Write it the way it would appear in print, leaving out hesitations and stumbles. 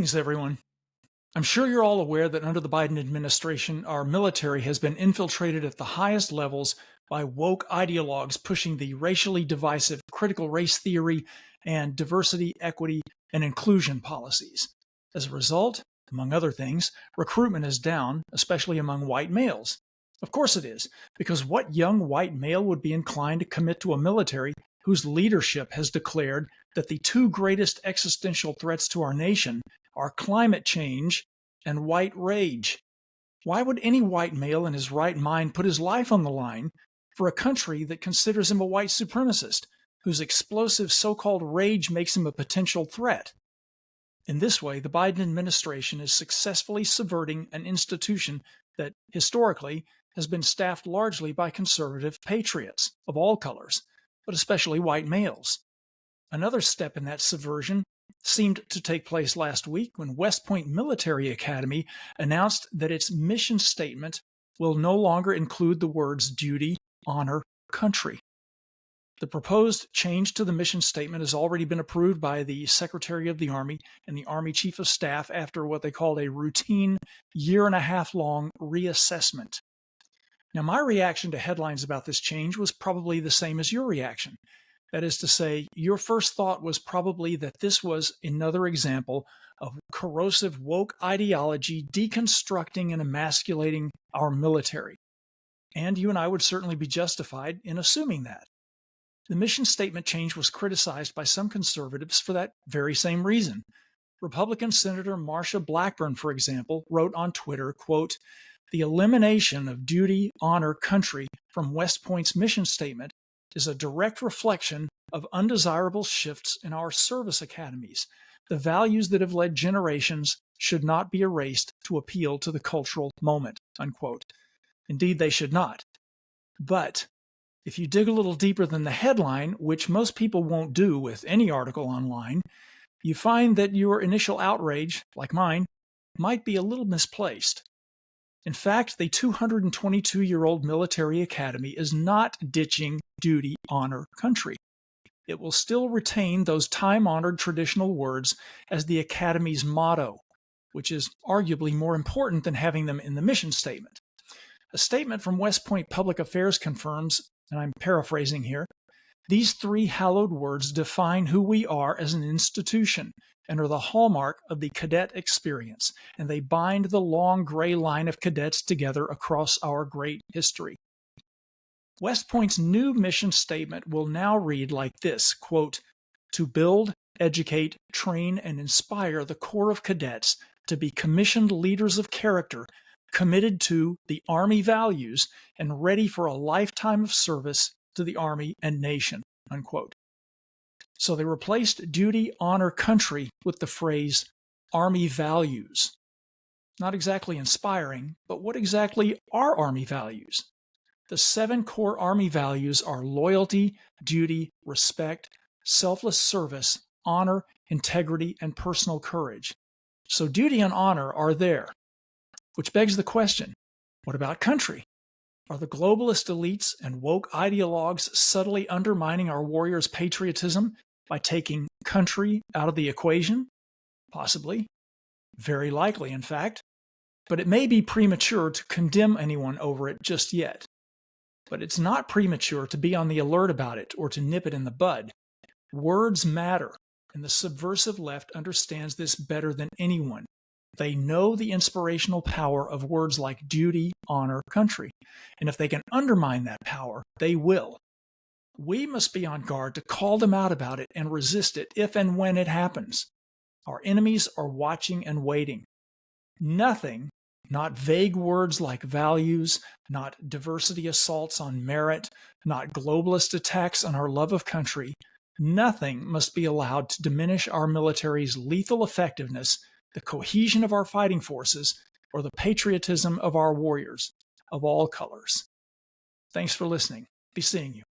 Greetings, everyone. I'm sure you're all aware that under the Biden administration, our military has been infiltrated at the highest levels by woke ideologues pushing the racially divisive critical race theory and diversity, equity, and inclusion policies. As a result, among other things, recruitment is down, especially among white males. Of course it is, because what young white male would be inclined to commit to a military whose leadership has declared that the two greatest existential threats to our nation are climate change and white rage? Why would any white male in his right mind put his life on the line for a country that considers him a white supremacist, whose explosive so-called rage makes him a potential threat? In this way, the Biden administration is successfully subverting an institution that, historically, has been staffed largely by conservative patriots of all colors, but especially white males. Another step in that subversion seemed to take place last week when West Point Military Academy announced that its mission statement will no longer include the words duty, honor, country. The proposed change to the mission statement has already been approved by the Secretary of the Army and the Army Chief of Staff after what they called a routine year-and-a-half-long reassessment. Now, my reaction to headlines about this change was probably the same as your reaction. That is to say, your first thought was probably that this was another example of corrosive woke ideology deconstructing and emasculating our military. And you and I would certainly be justified in assuming that. The mission statement change was criticized by some conservatives for that very same reason. Republican Senator Marsha Blackburn, for example, wrote on Twitter, quote, "The elimination of duty, honor, country from West Point's mission statement is a direct reflection of undesirable shifts in our service academies. The values that have led generations should not be erased to appeal to the cultural moment," unquote. Indeed, they should not. But if you dig a little deeper than the headline, which most people won't do with any article online, you find that your initial outrage, like mine, might be a little misplaced. In fact, the 222-year-old military academy is not ditching duty, honor, country. It will still retain those time-honored traditional words as the academy's motto, which is arguably more important than having them in the mission statement. A statement from West Point Public Affairs confirms, and I'm paraphrasing here, "These three hallowed words define who we are as an institution and are the hallmark of the cadet experience, and they bind the long gray line of cadets together across our great history." West Point's new mission statement will now read like this, quote, "To build, educate, train, and inspire the Corps of Cadets to be commissioned leaders of character, committed to the Army values, and ready for a lifetime of service to the Army and nation," unquote. So they replaced duty, honor, country with the phrase Army values. Not exactly inspiring, but what exactly are Army values? The 7 core Army values are loyalty, duty, respect, selfless service, honor, integrity, and personal courage. So duty and honor are there, which begs the question, what about country? Are the globalist elites and woke ideologues subtly undermining our warriors' patriotism by taking country out of the equation? Possibly. Very likely, in fact. But it may be premature to condemn anyone over it just yet. But it's not premature to be on the alert about it or to nip it in the bud. Words matter, and the subversive left understands this better than anyone. They know the inspirational power of words like duty, honor, country. And if they can undermine that power, they will. We must be on guard to call them out about it and resist it if and when it happens. Our enemies are watching and waiting. Nothing, not vague words like values, not diversity assaults on merit, not globalist attacks on our love of country, nothing must be allowed to diminish our military's lethal effectiveness, the cohesion of our fighting forces, or the patriotism of our warriors of all colors. Thanks for listening. Be seeing you.